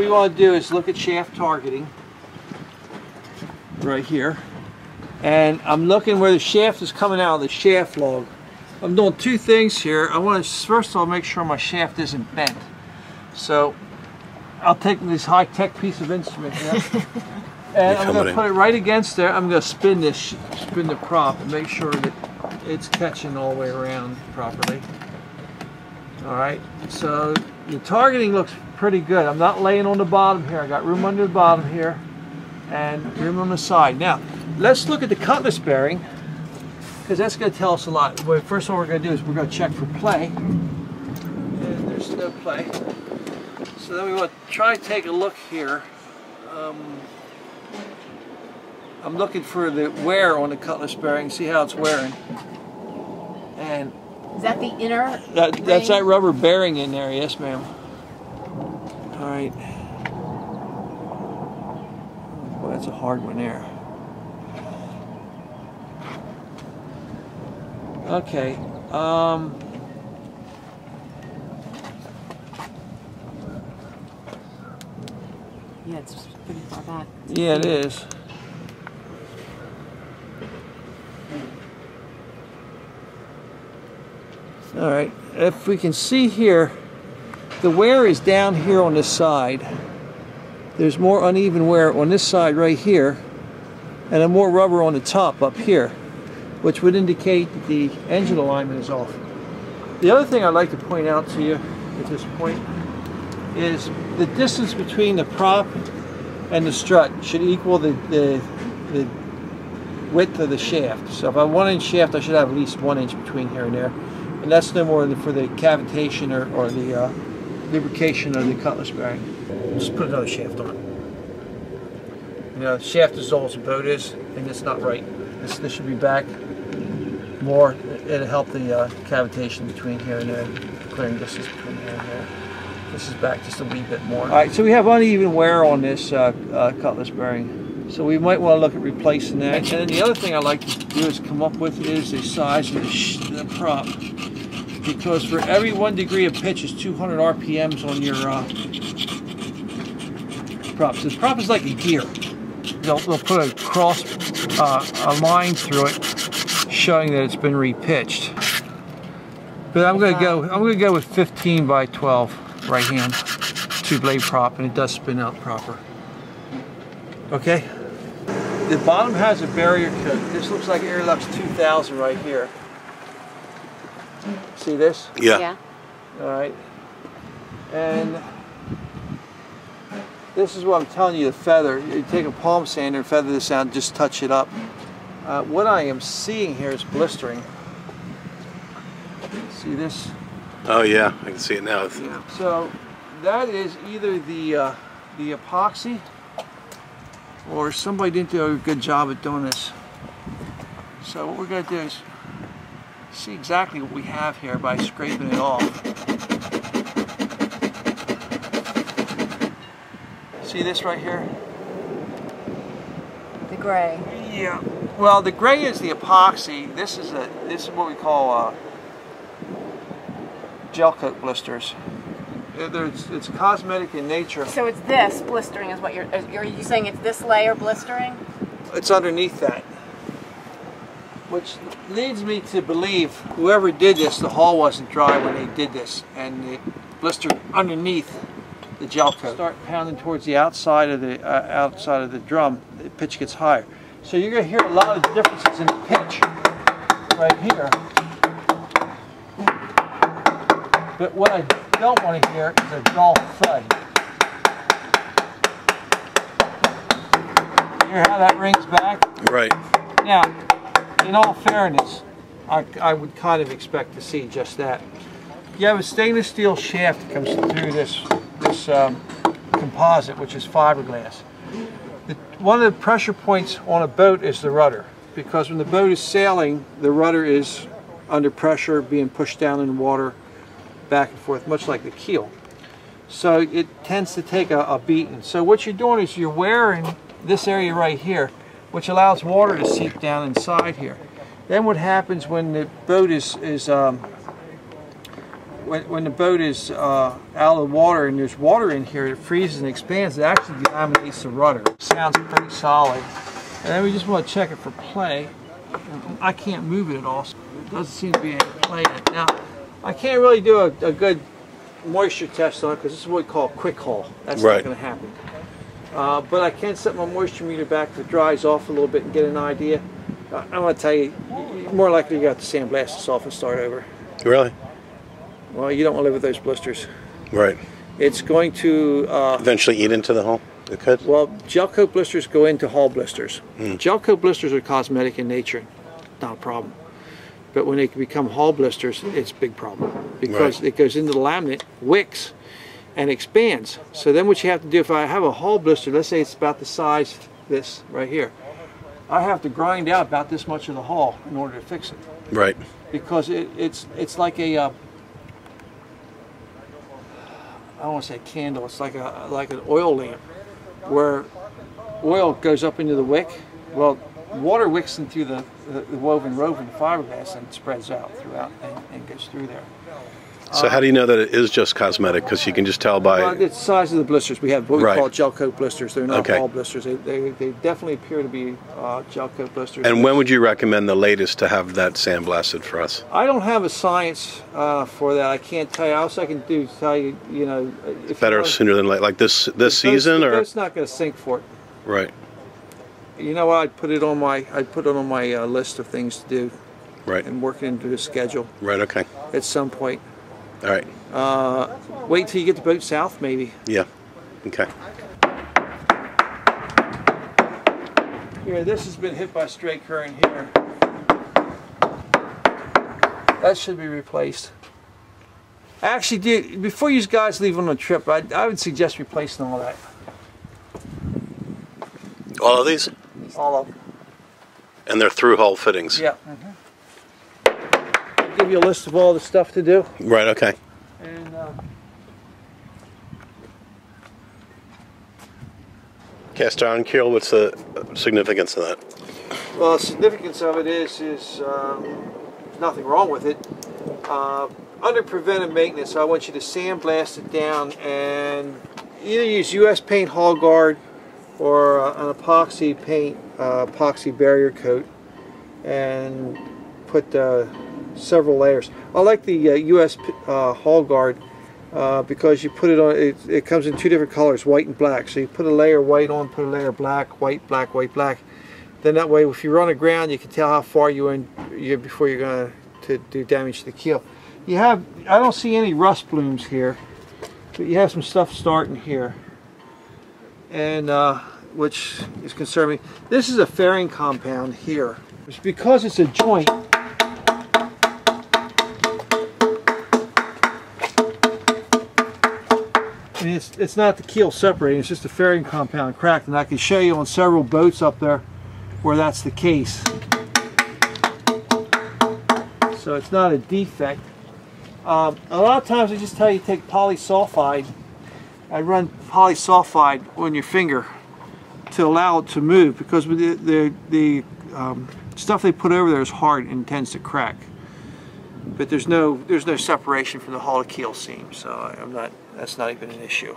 we want to do is look at shaft targeting right here. And I'm looking where the shaft is coming out of the shaft log. I'm doing two things here. I want to first of all make sure my shaft isn't bent. So I'll take this high-tech piece of instrument here, and I'm going to put it right against there. I'm going to spin the prop and make sure that it's catching all the way around properly. All right. So the targeting looks pretty good. I'm not laying on the bottom here. I got room under the bottom here and room on the side. Now let's look at the cutlass bearing, because that's going to tell us a lot. Well, first, what we're going to do is we're going to check for play, and there's no play. So then we want to try to take a look here. I'm looking for the wear on the cutlass bearing, see how it's wearing. And is that the inner? That's that rubber bearing in there, yes, ma'am. All right. Boy, that's a hard one there. Okay. Yeah, it's pretty far back. Yeah, it is. All right. If we can see here, the wear is down here on this side. There's more uneven wear on this side right here, and then more rubber on the top up here, which would indicate that the engine alignment is off. The other thing I'd like to point out to you at this point is the distance between the prop and the strut should equal the width of the shaft. So if I have 1 inch shaft, I should have at least 1 inch between here and there. And that's no more than for the cavitation or the lubrication of the cutlass bearing. Just put another shaft on. You know, the shaft is as old as the boat is, and it's not right. This should be back more. It'll help the cavitation between here and there, clearing distance between here and there. This is back just a wee bit more. All right, so we have uneven wear on this cutlass bearing. So we might want to look at replacing that. And then the other thing I like to do is come up with is the size of the prop. Because for every 1 degree of pitch is 200 RPMs on your prop. So the prop is like a gear. They'll put a cross, a line through it, showing that it's been repitched. But I'm going to go with 15 by 12 right hand 2-blade prop, and it does spin out proper. Okay. The bottom has a barrier coat. This looks like Airlux 2000 right here. See this? Yeah. All right. And this is what I'm telling you, the feather. You take a palm sander and feather this out and just touch it up. What I am seeing here is blistering. See this? Oh yeah, I can see it now. Yeah. So that is either the epoxy, or somebody didn't do a good job at doing this. So what we're going to do is see exactly what we have here by scraping it off. See this right here? The gray. Yeah. Well, the gray is the epoxy. This is what we call gel coat blisters. It's cosmetic in nature. So it's this blistering is what are you saying? It's this layer blistering? It's underneath that, which leads me to believe whoever did this, the hull wasn't dry when they did this, and it blistered underneath the gel coat. Start pounding towards the outside of the drum, the pitch gets higher. So you're going to hear a lot of differences in the pitch right here. But what I don't want to hear is a dull thud. You hear how that rings back? Right. Now, in all fairness, I would kind of expect to see just that. You have a stainless steel shaft that comes through this composite, which is fiberglass. One of the pressure points on a boat is the rudder, because when the boat is sailing, the rudder is under pressure, being pushed down in the water, back and forth, much like the keel. So it tends to take a beating. So what you're doing is you're wearing this area right here, which allows water to seep down inside here. Then what happens when the boat is when the boat is out of the water and there's water in here, it freezes and expands. It actually delaminates the rudder. Sounds pretty solid. And then we just want to check it for play. I can't move it at all, so it doesn't seem to be any play in it. Now, I can't really do a good moisture test on it because this is what we call quick haul. That's not going to happen. But I can set my moisture meter back if it dries off a little bit and get an idea. I'm going to tell you, more likely you got to sandblast this off and start over. Really? Well, you don't want to live with those blisters. Right. It's going to eventually eat into the hull. It could. Well, gel coat blisters go into hull blisters. Gel coat blisters are cosmetic in nature, not a problem. But when they become hull blisters, it's a big problem because it goes into the laminate, wicks, and expands. So then what you have to do, if I have a hull blister, let's say it's about the size of this right here, I have to grind out about this much of the hull in order to fix it. Right. Because it's like a I don't want to say a candle. It's like an oil lamp, where oil goes up into the wick. Well, water wicks into the woven fiberglass and spreads out throughout and goes through there. So how do you know that it is just cosmetic? Because you can just tell by... Well, it's the size of the blisters. We have what we call gel coat blisters. They're not hull blisters. They definitely appear to be gel coat blisters. And when would you recommend the latest to have that sandblasted for us? I don't have a science for that. I can't tell you. All I can do is tell you, you know... If better sooner than later, like this season, or... It's not going to sink for it. Right. You know what? I'd put it on my list of things to do. Right. And work it into the schedule. Right. Okay. At some point. All right. Wait till you get the boat south, maybe. Yeah. Okay. Here, this has been hit by straight current here. That should be replaced. Actually, before you guys leave on a trip, I would suggest replacing all that. All of these? All of them. And they're through hull fittings? Yeah. I'll give you a list of all the stuff to do. Right, okay. And cast iron keel, what's the significance of that? well, the significance of it is nothing wrong with it. Under preventive maintenance, I want you to sandblast it down and either use US paint hull guard or an epoxy paint, epoxy barrier coat, and put several layers. I like the US hull guard because you put it on, it comes in two different colors, white and black. So you put a layer white on, put a layer black, white, black, white, black. Then that way, if you're on the ground, you can tell how far you're in before you're going to do damage to the keel. You have, I don't see any rust blooms here, but you have some stuff starting here, and which is concerning. This is a fairing compound here. It's because it's a joint. I mean, it's not the keel separating, it's just a fairing compound cracked, and I can show you on several boats up there where that's the case. So it's not a defect. A lot of times I just tell you take polysulfide. I run polysulfide on your finger to allow it to move, because the stuff they put over there is hard and tends to crack. But there's no separation from the hull to keel seam, so that's not even an issue.